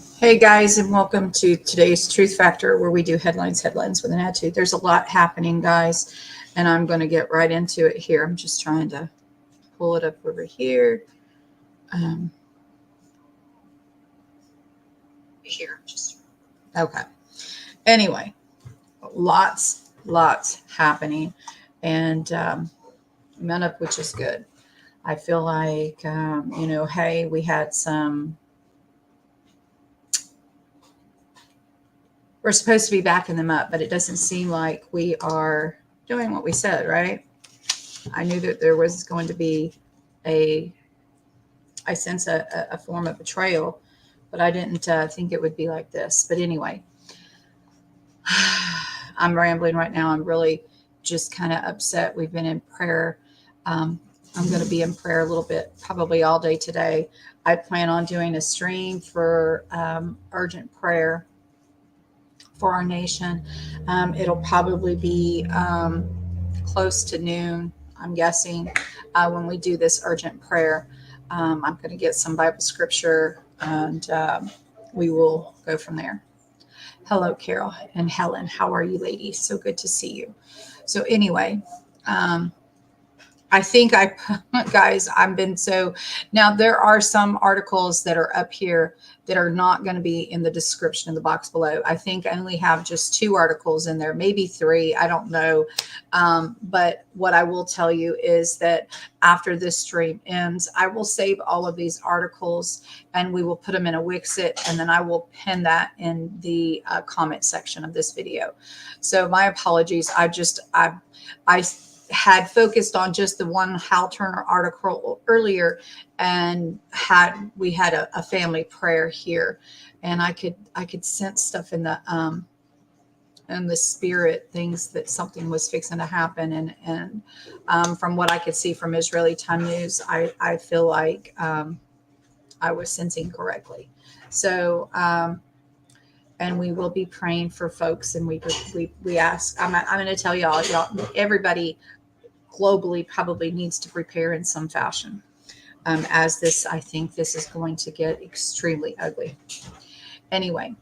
Hey guys, and welcome to today's Truth Factor, where we do headlines with an attitude. There's a lot happening, guys, and I'm going to get right into it here. I'm just trying to pull it up over here. Okay. Anyway, lots happening, and none of which is good. I feel like, hey, we had some. We're supposed to be backing them up, but it doesn't seem like we are doing what we said, right? I knew that there was going to be I sense a form of betrayal, but I didn't think it would be like this. But anyway, I'm rambling right now. I'm really just kind of upset. We've been in prayer. I'm going to be in prayer a little bit, probably all day today. I plan on doing a stream for urgent prayer for our nation. It'll probably be close to noon, I'm guessing, when we do this urgent prayer. I'm going to get some Bible scripture and we will go from there. Hello, Carol and Helen. How are you, ladies? So good to see you. So anyway, I think guys, I've been so, now there are some articles that are up here that are not going to be in the description in the box below. I think I only have just 2 articles in there, maybe 3. I don't know. But what I will tell you is that after this stream ends, I will save all of these articles and we will put them in a Wixit, and then I will pin that in the comment section of this video. So my apologies. I had focused on just the one Hal Turner article earlier, and we had a family prayer here, and I could sense stuff in the spirit, things that something was fixing to happen, and from what I could see from Israeli Time News, I feel like I was sensing correctly. So and we will be praying for folks, and we ask. I'm going to tell y'all, everybody globally probably needs to prepare in some fashion, as this, I think this is going to get extremely ugly. Anyway,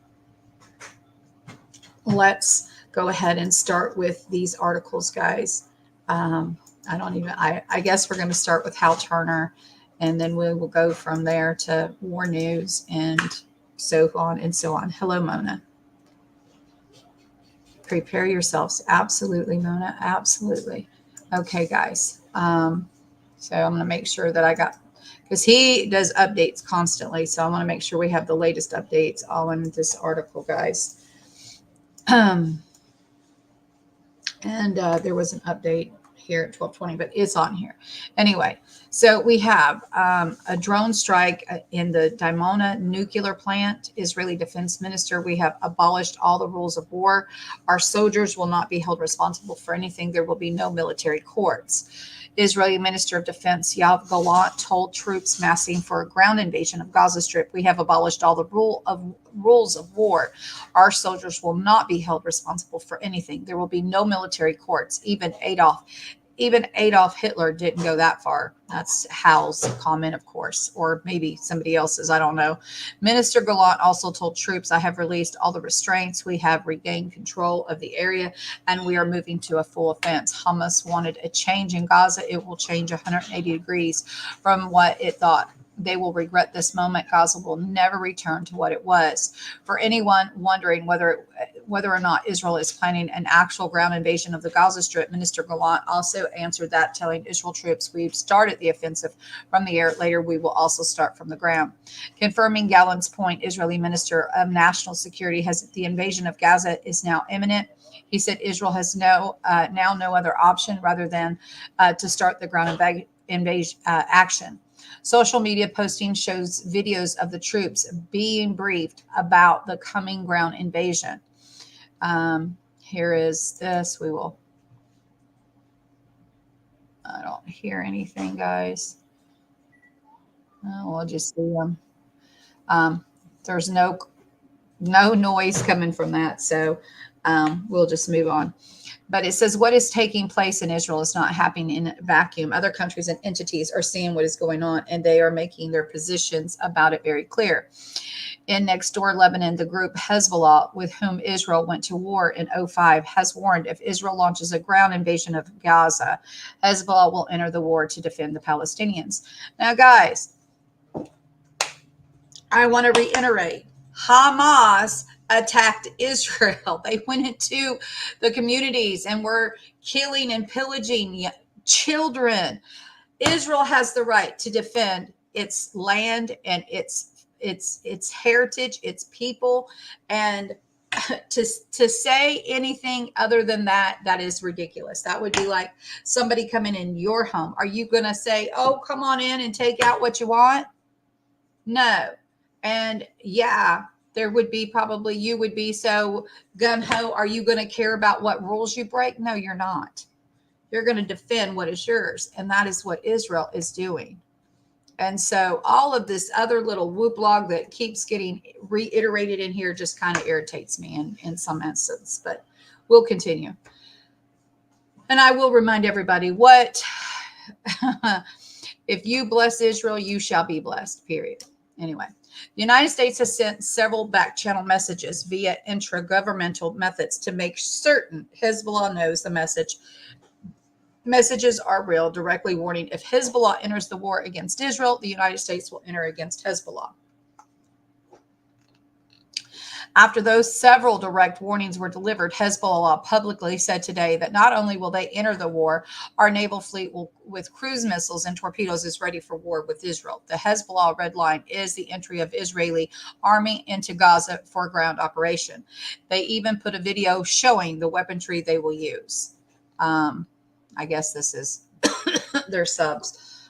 let's go ahead and start with these articles, guys. I guess we're going to start with Hal Turner, and then we will go from there to War News and so on and so on. Hello, Mona. Prepare yourselves. Absolutely, Mona. Absolutely. Okay, guys. So I'm going to make sure that I got, because he does updates constantly. So I want to make sure we have the latest updates all in this article, guys. And there was an update here at 12:20, but it's on here. Anyway, so we have a drone strike in the Dimona Nuclear Plant. Israeli Defense Minister, we have abolished all the rules of war. Our soldiers will not be held responsible for anything. There will be no military courts. Israeli Minister of Defense Yoav Gallant told troops massing for a ground invasion of Gaza Strip, "We have abolished all the rules of war. Our soldiers will not be held responsible for anything. There will be no military courts." Even Adolf Hitler didn't go that far. That's Hal's comment, of course, or maybe somebody else's. I don't know. Minister Gallant also told troops, "I have released all the restraints. We have regained control of the area, and we are moving to a full offense." Hamas wanted a change in Gaza. It will change 180 degrees from what it thought. They will regret this moment. Gaza will never return to what it was. For anyone wondering whether or not Israel is planning an actual ground invasion of the Gaza Strip, Minister Gallant also answered that, telling Israel troops, "We've started the offensive from the air. Later, we will also start from the ground." Confirming Gallant's point, Israeli Minister of National Security has the invasion of Gaza is now imminent. He said Israel has now no other option rather than to start the ground invasion action. Social media posting shows videos of the troops being briefed about the coming ground invasion. Here is this. I don't hear anything, guys. We'll just see them. There's no noise coming from that, so we'll just move on. But it says what is taking place in Israel is not happening in a vacuum. Other countries and entities are seeing what is going on, and they are making their positions about it very clear. In next door Lebanon, the group Hezbollah, with whom Israel went to war in 2005, has warned if Israel launches a ground invasion of Gaza, Hezbollah will enter the war to defend the Palestinians. Now, guys, I want to reiterate, Hamas attacked Israel. They went into the communities and were killing and pillaging children. Israel has the right to defend its land and its heritage, its people, and to say anything other than that, that is ridiculous. That would be like somebody coming in your home. Are you going to say, "Oh, come on in and take out what you want"? No. And yeah, there would be probably, you would be so gun ho. Are you going to care about what rules you break? No, you're not. You're going to defend what is yours. And that is what Israel is doing. And so all of this other little whoop log that keeps getting reiterated in here just kind of irritates me in some instance, but we'll continue. And I will remind everybody what, if you bless Israel, you shall be blessed, period. Anyway, the United States has sent several back channel messages via intragovernmental methods to make certain Hezbollah knows the message. Messages are real, directly warning if Hezbollah enters the war against Israel, the United States will enter against Hezbollah. After those several direct warnings were delivered, Hezbollah publicly said today that not only will they enter the war, our naval fleet will, with cruise missiles and torpedoes, is ready for war with Israel. The Hezbollah Red Line is the entry of Israeli army into Gaza for a ground operation. They even put a video showing the weaponry they will use. I guess this is their subs.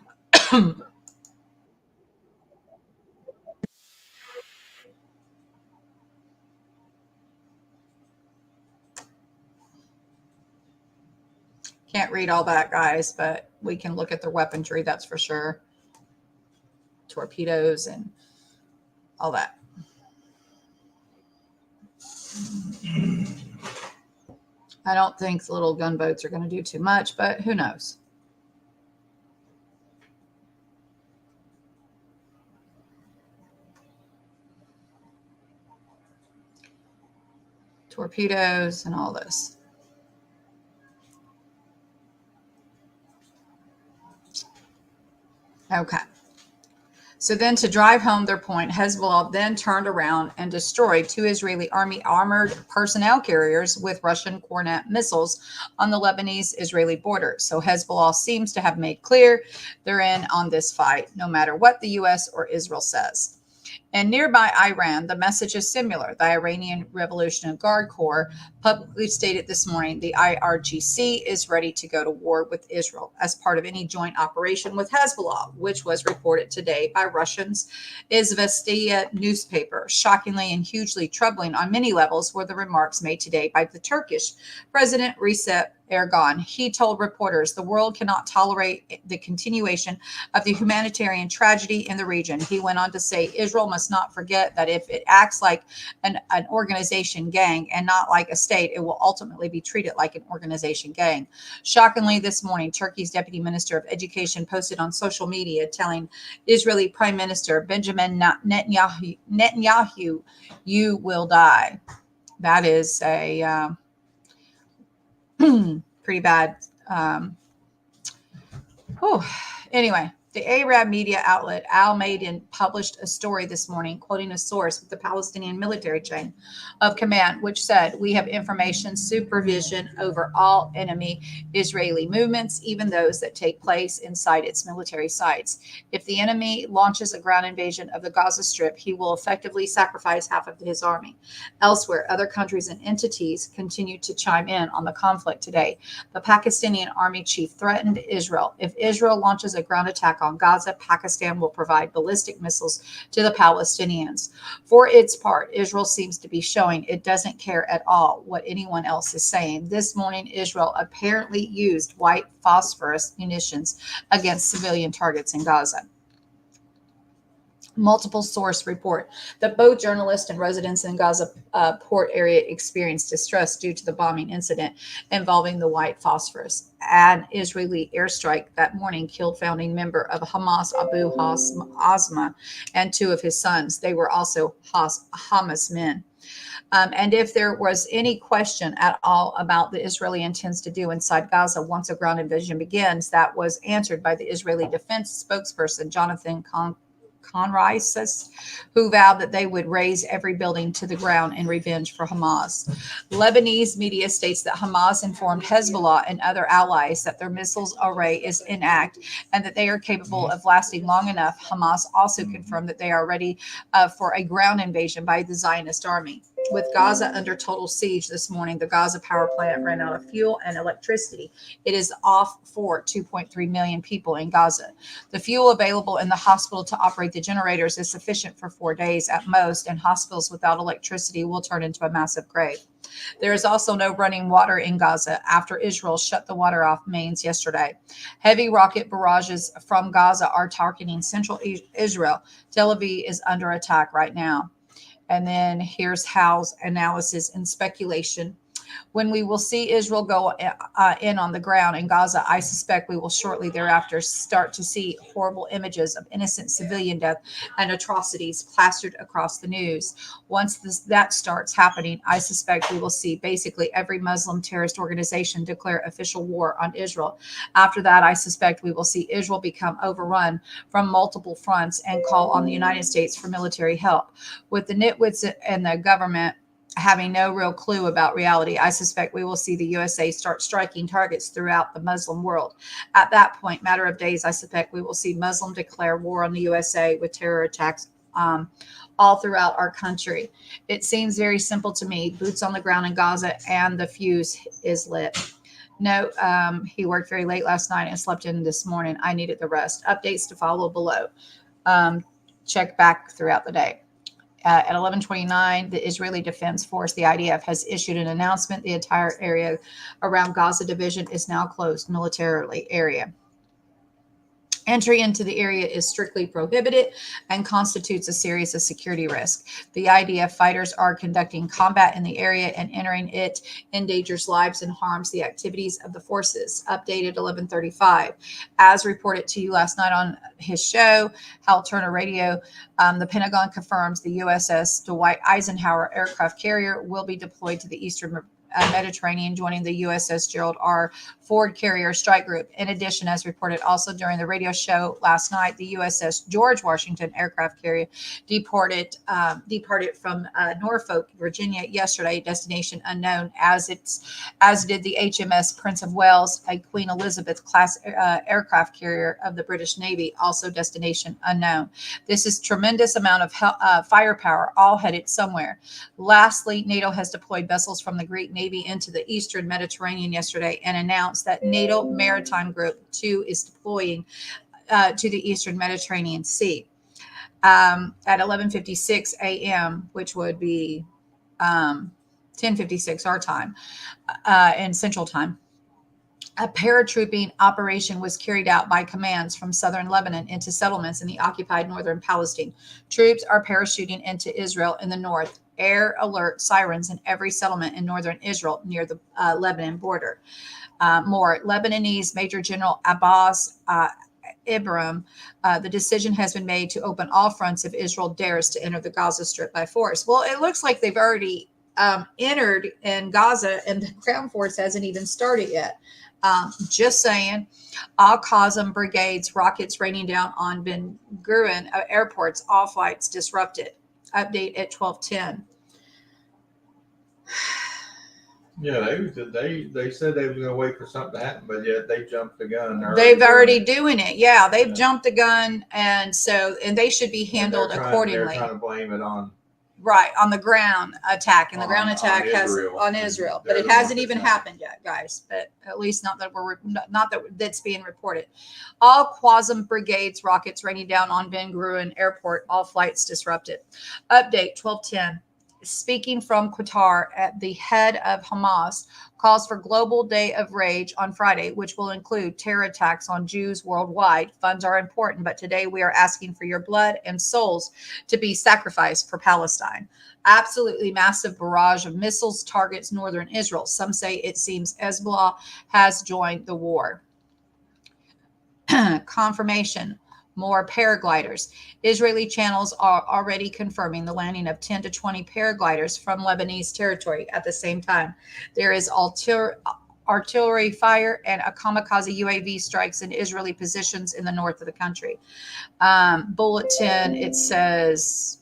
Can't read all that, guys, but we can look at their weaponry, that's for sure. Torpedoes and all that. I don't think the little gunboats are going to do too much, but who knows? Torpedoes and all this. Okay. So then to drive home their point, Hezbollah then turned around and destroyed 2 Israeli army armored personnel carriers with Russian Kornet missiles on the Lebanese-Israeli border. So Hezbollah seems to have made clear they're in on this fight, no matter what the U.S. or Israel says. And nearby Iran, the message is similar. The Iranian Revolutionary Guard Corps publicly stated this morning the IRGC is ready to go to war with Israel as part of any joint operation with Hezbollah, which was reported today by Russians' Izvestia newspaper. Shockingly and hugely troubling on many levels were the remarks made today by the Turkish President Recep Erdogan. He told reporters the world cannot tolerate the continuation of the humanitarian tragedy in the region. He went on to say Israel must not forget that if it acts like an organization gang and not like a state, it will ultimately be treated like an organization gang. Shockingly, this morning, Turkey's Deputy Minister of Education posted on social media telling Israeli Prime Minister Benjamin Netanyahu, you will die. That is a pretty bad. Anyway, the Arab media outlet Al Maydan published a story this morning, quoting a source with the Palestinian military chain of command, which said, "We have information supervision over all enemy Israeli movements, even those that take place inside its military sites. If the enemy launches a ground invasion of the Gaza Strip, he will effectively sacrifice half of his army." Elsewhere, other countries and entities continue to chime in on the conflict today. The Pakistani army chief threatened Israel. If Israel launches a ground attack on Gaza, Pakistan will provide ballistic missiles to the Palestinians. For its part, Israel seems to be showing it doesn't care at all what anyone else is saying. This morning, Israel apparently used white phosphorus munitions against civilian targets in Gaza. Multiple source report that both journalists and residents in Gaza port area experienced distress due to the bombing incident involving the white phosphorus. An Israeli airstrike that morning killed founding member of Hamas Abu Asma and two of his sons. They were also Hamas men. And if there was any question at all about the Israeli intends to do inside Gaza once a ground invasion begins, that was answered by the Israeli defense spokesperson, Jonathan Conrises, who vowed that they would raise every building to the ground in revenge for Hamas. Lebanese media states that Hamas informed Hezbollah and other allies that their missiles array is intact and that they are capable of lasting long enough. Hamas also confirmed that they are ready for a ground invasion by the Zionist army. With Gaza under total siege this morning, the Gaza power plant ran out of fuel and electricity. It is off for 2.3 million people in Gaza. The fuel available in the hospital to operate the generators is sufficient for 4 days at most, and hospitals without electricity will turn into a massive grave. There is also no running water in Gaza after Israel shut the water off mains yesterday. Heavy rocket barrages from Gaza are targeting central Israel. Tel Aviv is under attack right now. And then here's Hal's analysis and speculation. When we will see Israel go in on the ground in Gaza, I suspect we will shortly thereafter start to see horrible images of innocent civilian death and atrocities plastered across the news. Once that starts happening, I suspect we will see basically every Muslim terrorist organization declare official war on Israel. After that, I suspect we will see Israel become overrun from multiple fronts and call on the United States for military help. With the nitwits and the government having no real clue about reality, I suspect we will see the USA start striking targets throughout the Muslim world. At that point, matter of days, I suspect we will see Muslim declare war on the USA with terror attacks all throughout our country. It seems very simple to me. Boots on the ground in Gaza and the fuse is lit. No, he worked very late last night and slept in this morning. I needed the rest. Updates to follow below. Check back throughout the day. At 11:29, the Israeli Defense Force, the IDF, has issued an announcement. The entire area around Gaza division is now closed militarily area. Entry into the area is strictly prohibited and constitutes a serious security risk. The IDF fighters are conducting combat in the area, and entering it endangers lives and harms the activities of the forces. Updated 11:35. As reported to you last night on his show, Hal Turner Radio, the Pentagon confirms the USS Dwight Eisenhower aircraft carrier will be deployed to the Eastern Mediterranean, joining the USS Gerald R. Ford Carrier Strike Group. In addition, as reported also during the radio show last night, the USS George Washington aircraft carrier departed from Norfolk, Virginia yesterday, destination unknown, as did the HMS Prince of Wales, a Queen Elizabeth class aircraft carrier of the British Navy, also destination unknown. This is tremendous amount of firepower, all headed somewhere. Lastly, NATO has deployed vessels from the Greek Navy into the Eastern Mediterranean yesterday and announced that NATO Maritime Group 2 is deploying to the Eastern Mediterranean Sea at 11:56 a.m., which would be 10:56 our time in Central Time. A paratrooping operation was carried out by commands from southern Lebanon into settlements in the occupied northern Palestine. Troops are parachuting into Israel in the north. Air alert sirens in every settlement in northern Israel near the Lebanon border. More, Lebanese Major General Abbas Ibrahim, the decision has been made to open all fronts if Israel dares to enter the Gaza Strip by force. Well, it looks like they've already entered in Gaza, and the ground force hasn't even started yet. Just saying. Al-Qassam brigades, rockets raining down on Ben Gurion airports, all flights disrupted. Update at 12:10. Yeah, they said they were going to wait for something to happen, but yet they jumped the gun. They've already doing it. Yeah, they've jumped the gun, and they should be handled accordingly. They're trying to blame it on the ground attack, and the ground attack has on Israel, but it hasn't even happened yet, guys. But at least not that that's being reported. All Qassam brigades, rockets raining down on Ben Gurion Airport, all flights disrupted. Update 12:10. speaking from Qatar, at the head of Hamas, calls for global day of rage on Friday, which will include terror attacks on Jews worldwide. Funds are important, but today we are asking for your blood and souls to be sacrificed for Palestine. Absolutely massive barrage of missiles targets northern Israel. Some say it seems Hezbollah has joined the war. Confirmation. More paragliders. Israeli channels are already confirming the landing of 10 to 20 paragliders from Lebanese territory at the same time. There is artillery fire and a kamikaze UAV strikes in Israeli positions in the north of the country. Bulletin, it says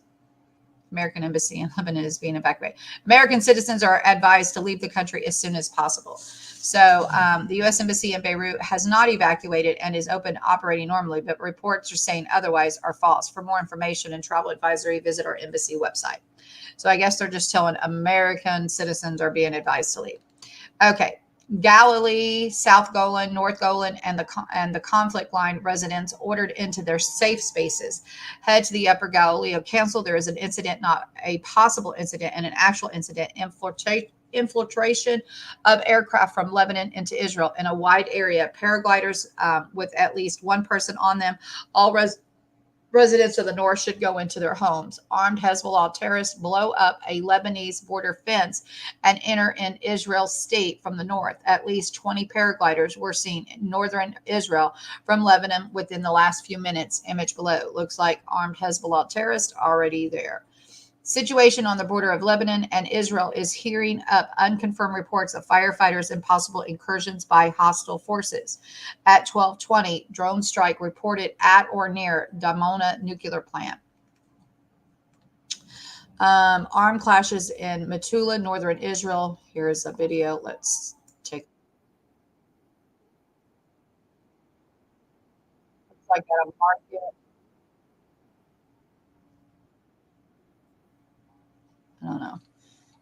American embassy in Lebanon is being evacuated. American citizens are advised to leave the country as soon as possible. So the U.S. Embassy in Beirut has not evacuated and is open operating normally, but reports are saying otherwise are false. For more information and travel advisory, visit our embassy website. So I guess they're just telling American citizens are being advised to leave. Okay. Galilee, South Golan, North Golan, and the conflict line residents ordered into their safe spaces. Head to the Upper Galilee Council. There is an incident, not a possible incident, and an actual incident. Infiltration of aircraft from Lebanon into Israel in a wide area. Paragliders with at least one person on them. All residents of the north should go into their homes. Armed Hezbollah terrorists blow up a Lebanese border fence and enter in Israel's state from the north. At least 20 paragliders were seen in northern Israel from Lebanon within the last few minutes. Image below. Looks like armed Hezbollah terrorists already there. Situation on the border of Lebanon and Israel is hearing up unconfirmed reports of firefighters and possible incursions by hostile forces. At 12:20, drone strike reported at or near Dimona Nuclear Plant. Armed clashes in Metula, northern Israel. Here's a video. Let's take. Looks like at a market. I don't know.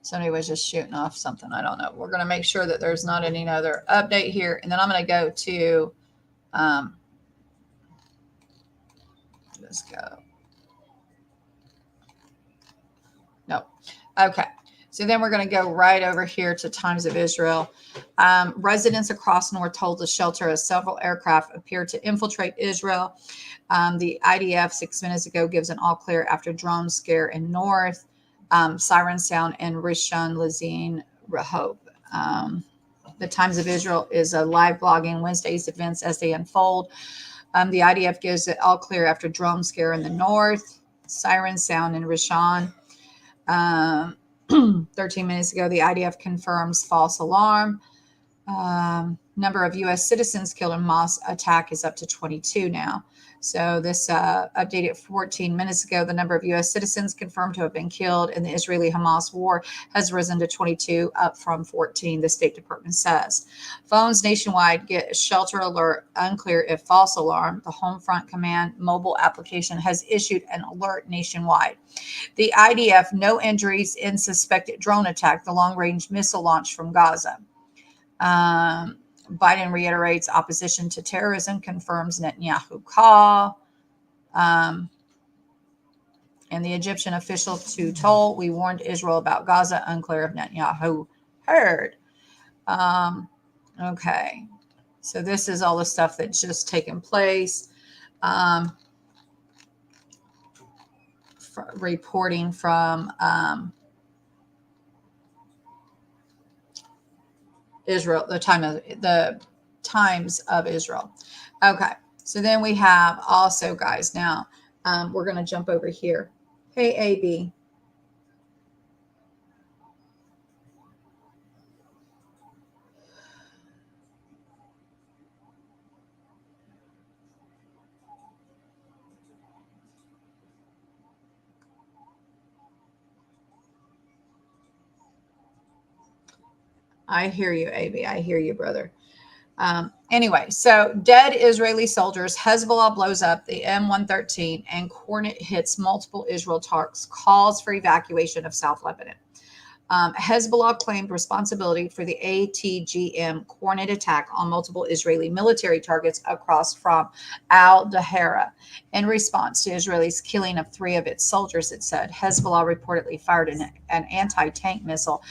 Somebody was just shooting off something. I don't know. We're going to make sure that there's not any other update here. And then I'm going to go to, let's go. No. Okay. So then we're going to go right over here to Times of Israel. Residents across north told the shelter as several aircraft appeared to infiltrate Israel. The IDF 6 minutes ago gives an all clear after drone scare in north. Siren sound in Rishon LeZion, Rehob. The Times of Israel is a live blogging Wednesday's events as they unfold. The IDF gives it all clear after drone scare in the north. Siren sound in Rishon. 13 minutes ago, the IDF confirms false alarm. Number of U.S. citizens killed in Hamas attack is up to 22 now. So this updated 14 minutes ago, the number of U.S. citizens confirmed to have been killed in the Israeli-Hamas war has risen to 22, up from 14, the State Department says. Phones nationwide get shelter alert, unclear if false alarm. The Homefront Command mobile application has issued an alert nationwide. The IDF, no injuries in suspected drone attack, the long-range missile launch from Gaza. Biden reiterates opposition to terrorism, confirms Netanyahu call. And the Egyptian official to told, we warned Israel about Gaza, unclear if Netanyahu heard. Okay. So this is all the stuff that's just taken place. Reporting from Israel, the Times of Israel. Okay, so then we have also, guys. Now we're going to jump over here. Hey, AB. I hear you, AB. I hear you, brother. Anyway, so dead Israeli soldiers. Hezbollah blows up the M113 and Hornet hits multiple Israel targets. Calls for evacuation of South Lebanon. Hezbollah claimed responsibility for the ATGM Hornet attack on multiple Israeli military targets across from al-Dahera. In response to Israel's killing of 3 of its soldiers, it said Hezbollah reportedly fired an anti-tank missile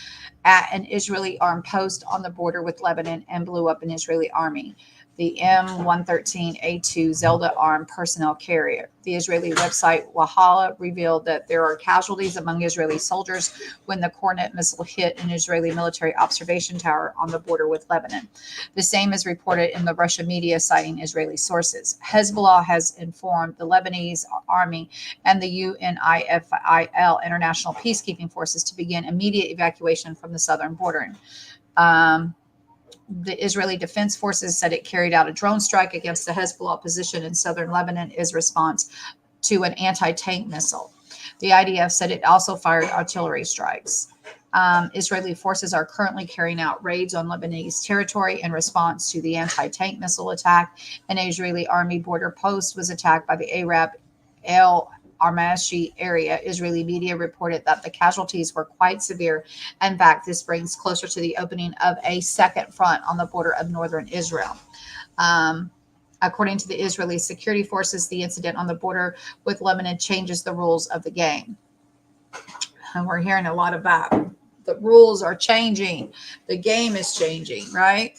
at an Israeli armed post on the border with Lebanon and blew up an Israeli army, the M113A2 Zelda armed personnel carrier. The Israeli website Wahala revealed that there are casualties among Israeli soldiers when the Hornet missile hit an Israeli military observation tower on the border with Lebanon. The same is reported in the Russian media, citing Israeli sources. Hezbollah has informed the Lebanese army and the UNIFIL, International Peacekeeping Forces, to begin immediate evacuation from the southern border. The Israeli Defense Forces said it carried out a drone strike against the Hezbollah position in southern Lebanon as response to an anti-tank missile. The IDF said it also fired artillery strikes. Israeli forces are currently carrying out raids on Lebanese territory in response to the anti-tank missile attack. An Israeli army border post was attacked by the Arab El Armashi area. Israeli media reported that the casualties were quite severe. In fact, this brings closer to the opening of a second front on the border of northern Israel. According to the Israeli security forces, the incident on the border with Lebanon changes the rules of the game. And we're hearing a lot about the rules are changing. The game is changing, right?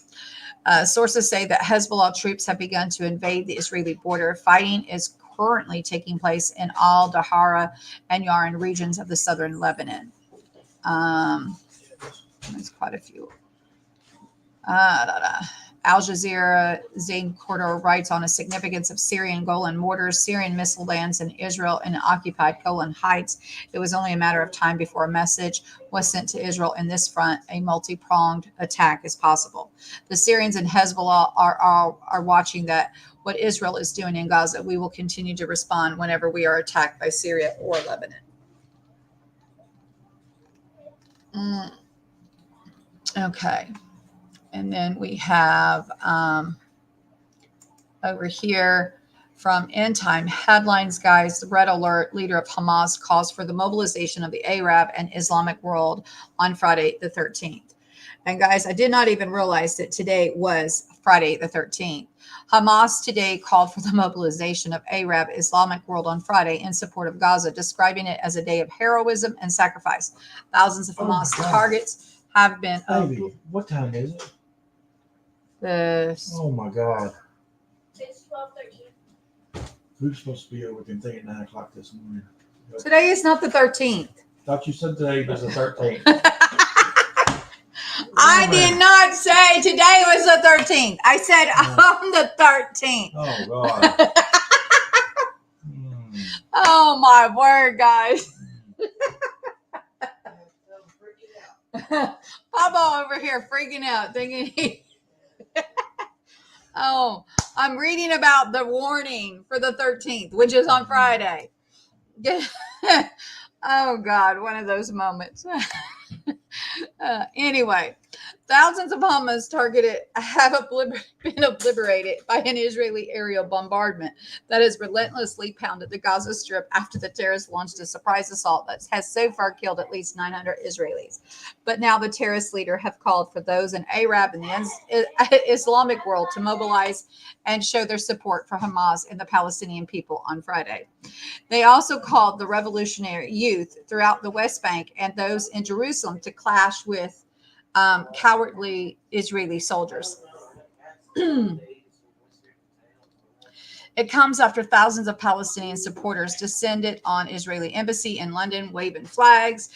Sources say that Hezbollah troops have begun to invade the Israeli border. Fighting is currently taking place in al-Dahara and Yaran regions of the southern Lebanon. There's quite a few. Al Jazeera Zain Corridor writes on the significance of Syrian Golan mortars, Syrian missile lands in Israel and occupied Golan Heights. It was only a matter of time before a message was sent to Israel in this front. A multi-pronged attack is possible. The Syrians and Hezbollah are watching that what Israel is doing in Gaza. We will continue to respond whenever we are attacked by Syria or Lebanon. Okay. And then we have over here from End Time headlines, guys. The Red Alert, leader of Hamas, calls for the mobilization of the Arab and Islamic world on Friday the 13th. And guys, I did not even realize that today was Friday the 13th. Hamas today called for the mobilization of Arab Islamic world on Friday in support of Gaza, describing it as a day of heroism and sacrifice. Thousands of Hamas targets have been... Baby, what time is it? Oh my God. It's 12:13. We were supposed to be over with them thing at 9 o'clock this morning. Today is not the 13th. Thought you said today was the 13th. I did not say today was the 13th. I said on the 13th. Oh God. Oh my word, guys. Papa over here freaking out, thinking he... Oh, I'm reading about the warning for the 13th, which is on Friday. Oh God, one of those moments. Anyway, thousands of Hamas targeted have been obliterated by an Israeli aerial bombardment that has relentlessly pounded the Gaza Strip after the terrorists launched a surprise assault that has so far killed at least 900 Israelis. But now the terrorist leader have called for those in Arab and the Islamic world to mobilize and show their support for Hamas and the Palestinian people on Friday. They also called the revolutionary youth throughout the West Bank and those in Jerusalem to clash with cowardly Israeli soldiers. It comes after thousands of Palestinian supporters descended on Israeli embassy in London, waving flags,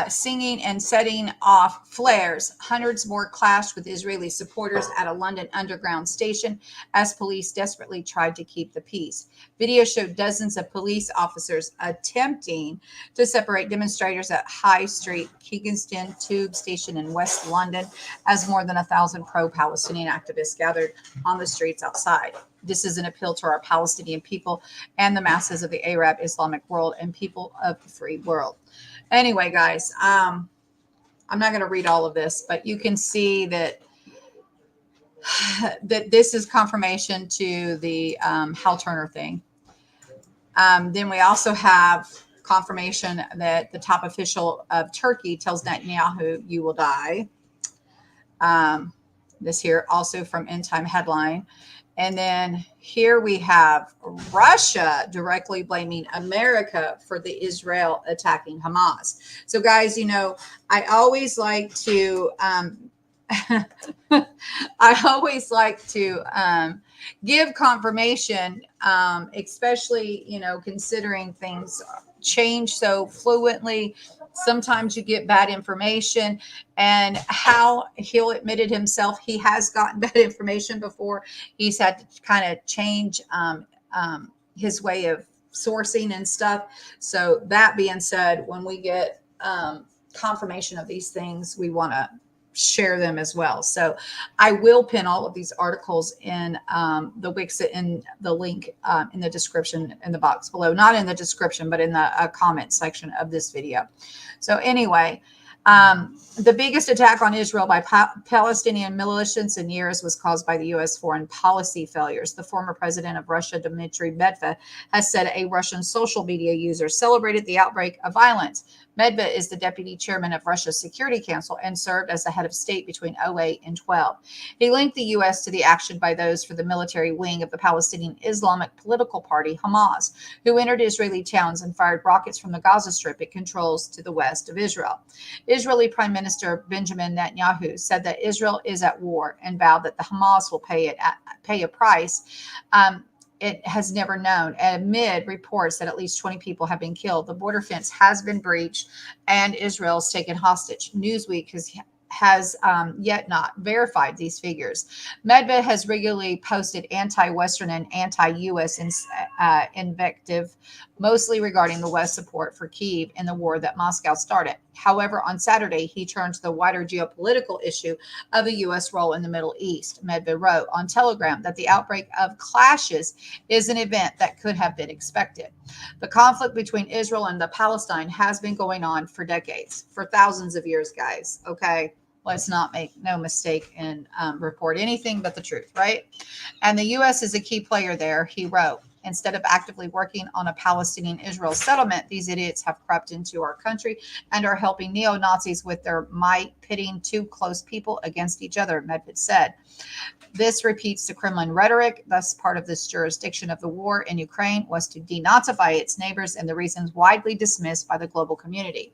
singing and setting off flares. Hundreds more clashed with Israeli supporters at a London underground station as police desperately tried to keep the peace. Video showed dozens of police officers attempting to separate demonstrators at High Street, Kingston Tube Station in West London, as more than 1,000 pro-Palestinian activists gathered on the streets outside. This is an appeal to our Palestinian people and the masses of the Arab Islamic world and people of the free world. Anyway, guys, I'm not going to read all of this, but you can see that this is confirmation to the Hal Turner thing. Then we also have confirmation that the top official of Turkey tells Netanyahu, "You will die." This here also from End Time Headline. And then here we have Russia directly blaming America for the Israel attacking Hamas. So guys, I always like to give confirmation, especially, considering things change so fluently. Sometimes you get bad information, and how he'll admitted himself, he has gotten bad information before. He's had to kind of change his way of sourcing and stuff. So that being said, when we get confirmation of these things, we want to share them as well. So I will pin all of these articles in the Wix, in the link in the description in the box below, not in the description, but in the comment section of this video. So anyway, the biggest attack on Israel by Palestinian militias in years was caused by the U.S. foreign policy failures. The former president of Russia, Dmitry Medvedev, has said a Russian social media user celebrated the outbreak of violence. Medvedev is the deputy chairman of Russia's Security Council and served as the head of state between 2008 and 2012. He linked the U.S. to the action by those for the military wing of the Palestinian Islamic political party, Hamas, who entered Israeli towns and fired rockets from the Gaza Strip it controls to the west of Israel. Israeli Prime Minister Benjamin Netanyahu said that Israel is at war and vowed that the Hamas will pay a price it has never known. Amid reports that at least 20 people have been killed, the border fence has been breached and Israel's taken hostage. Newsweek has yet not verified these figures. Medvedev has regularly posted anti-Western and anti-U.S. invective, mostly regarding the West's support for Kyiv in the war that Moscow started. However, on Saturday, he turned to the wider geopolitical issue of the U.S. role in the Middle East. Medvedev wrote on Telegram that the outbreak of clashes is an event that could have been expected. The conflict between Israel and the Palestine has been going on for decades, for thousands of years, guys. Okay, let's not make no mistake and report anything but the truth, right? And the U.S. is a key player there, he wrote. Instead of actively working on a Palestinian-Israel settlement, these idiots have crept into our country and are helping neo-Nazis with their might, pitting two close people against each other, Medvedev said. This repeats the Kremlin rhetoric. Thus, part of this jurisdiction of the war in Ukraine was to denazify its neighbors, and the reasons widely dismissed by the global community.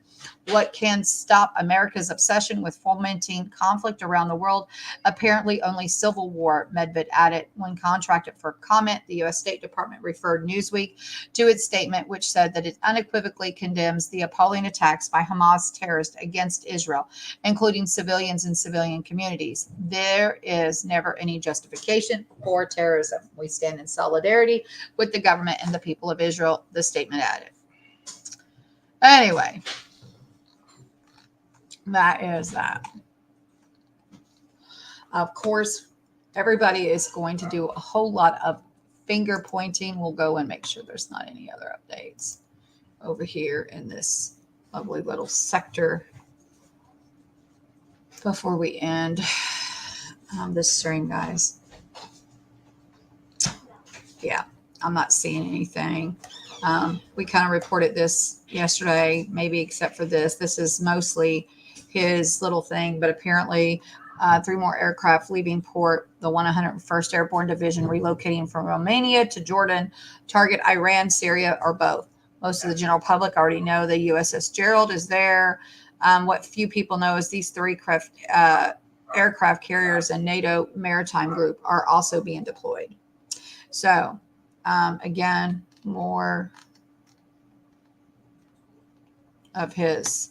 What can stop America's obsession with fomenting conflict around the world? Apparently only civil war, Medvedev added. When contracted for comment, the U.S. State Department referred Newsweek to its statement, which said that it unequivocally condemns the appalling attacks by Hamas terrorists against Israel, including civilians and civilian communities. There is never any justification for terrorism. We stand in solidarity with the government and the people of Israel, the statement added. Anyway, that is that. Of course, everybody is going to do a whole lot of finger pointing. We'll go and make sure there's not any other updates over here in this lovely little sector before we end this stream, guys. Yeah, I'm not seeing anything. We kind of reported this yesterday, maybe except for this. This is mostly his little thing, but apparently 3 more aircraft leaving port, the 101st Airborne Division relocating from Romania to Jordan, target Iran, Syria, or both. Most of the general public already know the USS Gerald is there. What few people know is these 3 aircraft carriers and NATO maritime group are also being deployed. So again, more of his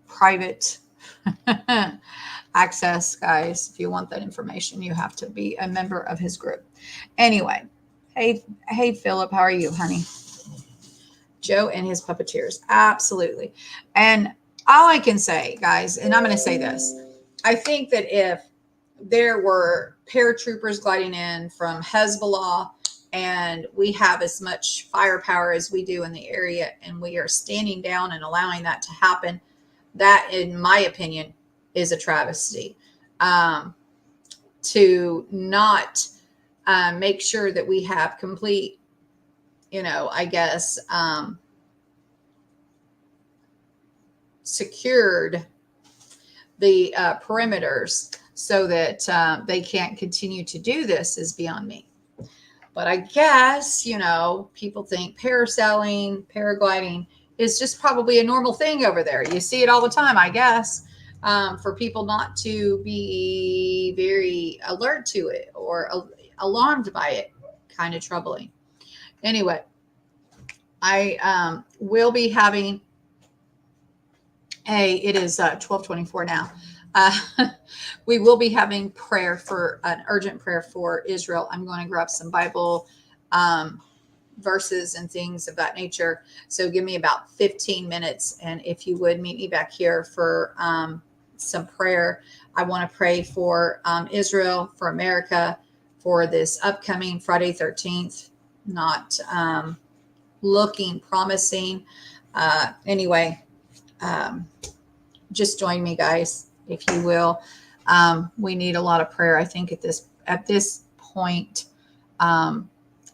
private access, guys. If you want that information, you have to be a member of his group. Anyway, hey Philip, how are you, honey? Joe and his puppeteers, absolutely. And all I can say, guys, and I'm going to say this, I think that if there were paratroopers gliding in from Hezbollah and we have as much firepower as we do in the area and we are standing down and allowing that to happen, that, in my opinion, is a travesty. To not make sure that we have complete, I guess, secured the perimeters so that they can't continue to do this is beyond me. But I guess, people think parasailing, paragliding is just probably a normal thing over there. You see it all the time, I guess, for people not to be very alert to it or alarmed by it. Kind of troubling. Anyway, I will be having it is 12:24 now. We will be having an urgent prayer for Israel. I'm going to grab some Bible verses and things of that nature. So give me about 15 minutes. And if you would meet me back here for some prayer, I want to pray for Israel, for America, for this upcoming Friday 13th, not looking promising. Anyway, just join me, guys, if you will. We need a lot of prayer. I think at this point,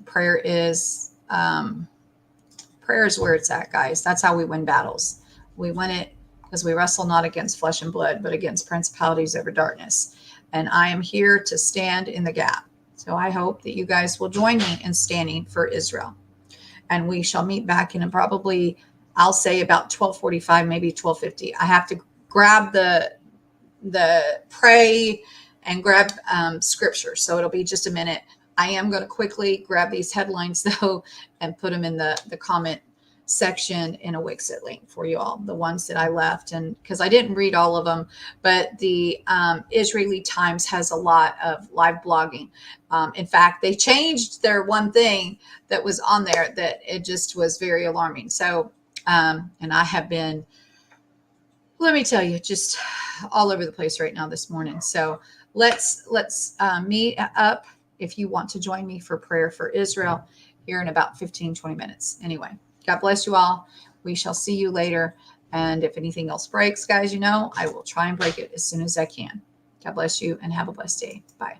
prayer is where it's at, guys. That's how we win battles. We win it because we wrestle not against flesh and blood, but against principalities over darkness. And I am here to stand in the gap. So I hope that you guys will join me in standing for Israel. And we shall meet back in probably, I'll say about 12:45, maybe 12:50. I have to grab the pray and grab scripture. So it'll be just a minute. I am going to quickly grab these headlines though and put them in the comment section in a Wixit link for you all, the ones that I left. And because I didn't read all of them, but the Israeli Times has a lot of live blogging. In fact, they changed their one thing that was on there that it just was very alarming. So, and I have been, let me tell you, just all over the place right now this morning. So let's meet up if you want to join me for prayer for Israel here in about 15-20 minutes. Anyway, God bless you all. We shall see you later. And if anything else breaks, guys, I will try and break it as soon as I can. God bless you and have a blessed day. Bye.